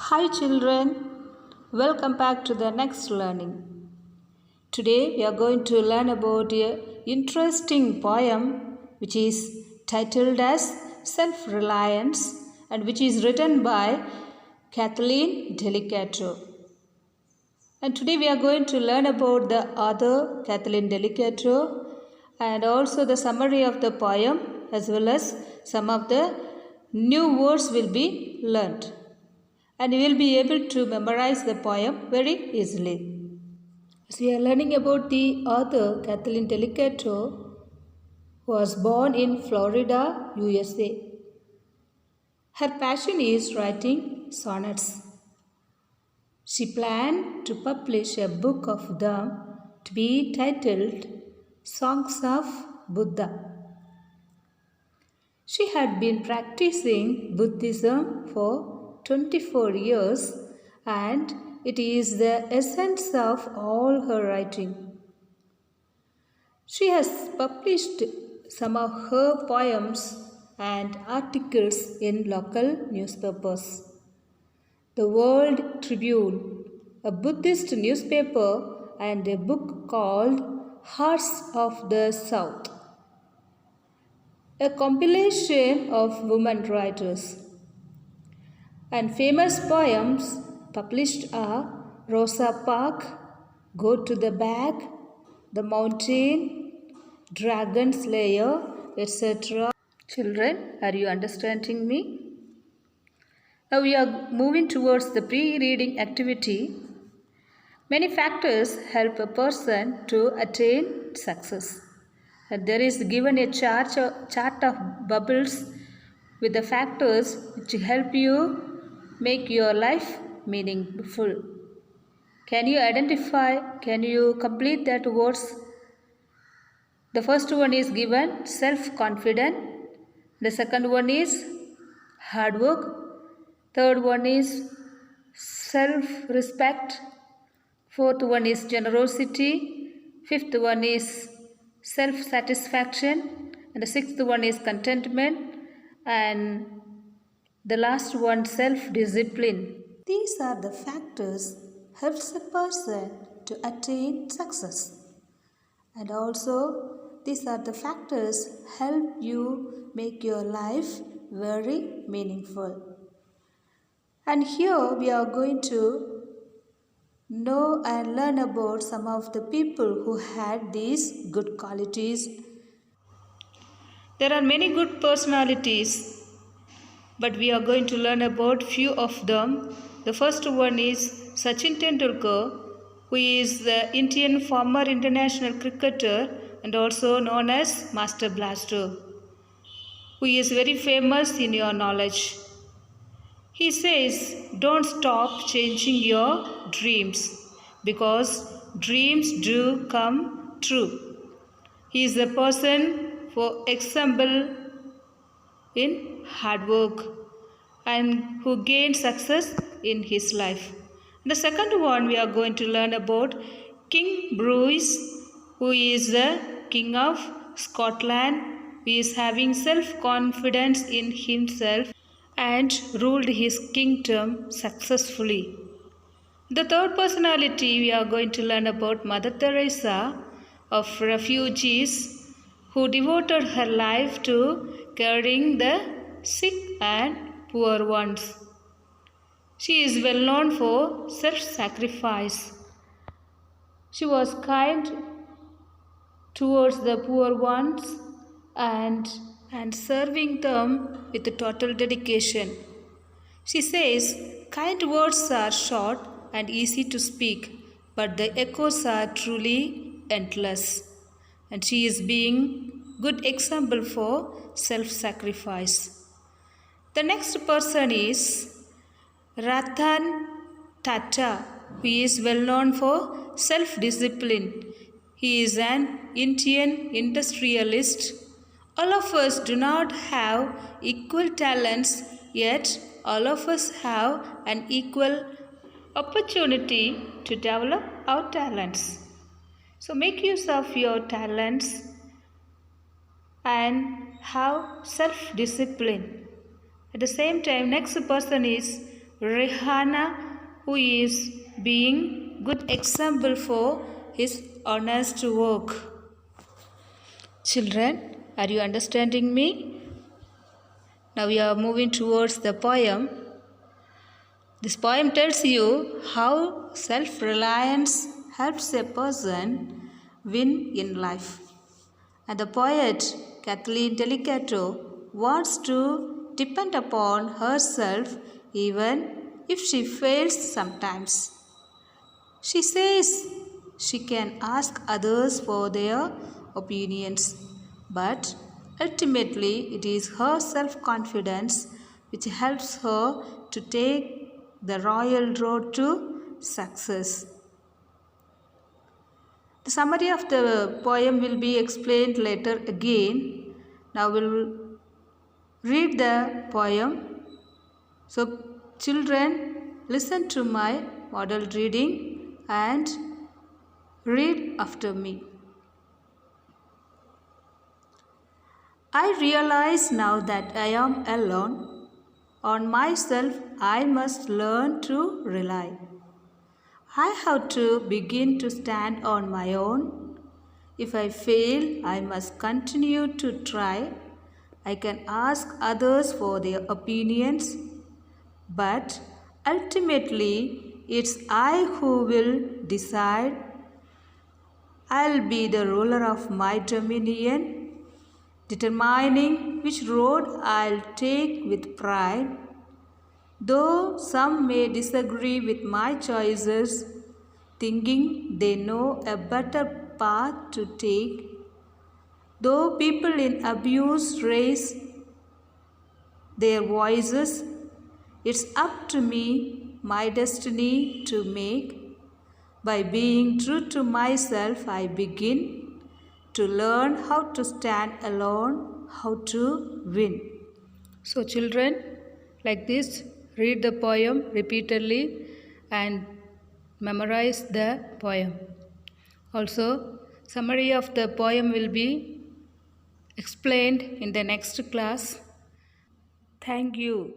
Hi children, welcome back to the next learning. Today we are going to learn about an interesting poem which is titled as Self-Reliance and which is written by Kathleen Delicato. And today we are going to learn about the author Kathleen Delicato and also the summary of the poem as well as some of the new words will be learned. And you will be able to memorize the poem very easily. As we are learning about the author Kathleen Delicato, who was born in Florida, USA. Her passion is writing sonnets. She planned to publish a book of them to be titled Songs of Buddha. She had been practicing Buddhism for 24 years and it is the essence of all her writing. She has published some of her poems and articles in local newspapers. The World Tribune, a Buddhist newspaper, and a book called Hearts of the South, a compilation of women writers. And famous poems published are Rosa Parks, Go to the Bag, The Mountain, Dragon Slayer, etc. Children, are you understanding me? Now we are moving towards the pre-reading activity. Many factors help a person to attain success. And there is given a chart of bubbles with the factors which help you make your life meaningful. Can you identify, can you complete that words? The first one is given self-confident. The second one is hard work. Third one is self-respect. Fourth one is generosity. Fifth one is self-satisfaction. And the sixth one is contentment. And the last one, self-discipline. These are the factors helps a person to attain success. And also these are the factors help you make your life very meaningful. And here we are going to know and learn about some of the people who had these good qualities. There are many good personalities, but we are going to learn about few of them. The first one is Sachin Tendulkar, who is the Indian former international cricketer and also known as Master Blaster, who is very famous in your knowledge. He says, don't stop changing your dreams because dreams do come true. He is a person, for example, in hard work and who gained success in his life. The second one we are going to learn about King Bruce, who is the King of Scotland, who is having self-confidence in himself and ruled his kingdom successfully. The third personality we are going to learn about Mother Teresa of refugees, who devoted her life to caring the sick and poor ones. She is well known for self-sacrifice. She was kind towards the poor ones and serving them with total dedication. She says, kind words are short and easy to speak, but the echoes are truly endless. And she is being good example for self-sacrifice. The next person is Ratan Tata, who is well known for self-discipline. He is an Indian industrialist. All of us do not have equal talents, yet all of us have an equal opportunity to develop our talents. So make use of your talents and have self-discipline. At the same time, next person is Rehana, who is being good example for his honest work. Children, are you understanding me? Now we are moving towards the poem. This poem tells you how self-reliance helps a person win in life. And the poet Kathleen Delicato wants to depend upon herself even if she fails sometimes. She says she can ask others for their opinions, but ultimately it is her self-confidence which helps her to take the royal road to success. The summary of the poem will be explained later again. Now we'll read the poem. So children, listen to my model reading and read after me. I realize now that I am alone. On myself I must learn to rely. I have to begin to stand on my own. If I fail, I must continue to try. I can ask others for their opinions, but ultimately it's I who will decide. I'll be the ruler of my dominion, determining which road I'll take with pride. Though some may disagree with my choices, thinking they know a better path to take, though people in abuse raise their voices, it's up to me, my destiny to make. By being true to myself, I begin to learn how to stand alone, how to win. So children, like this, read the poem repeatedly and memorize the poem. Also, summary of the poem will be explained in the next class. Thank you.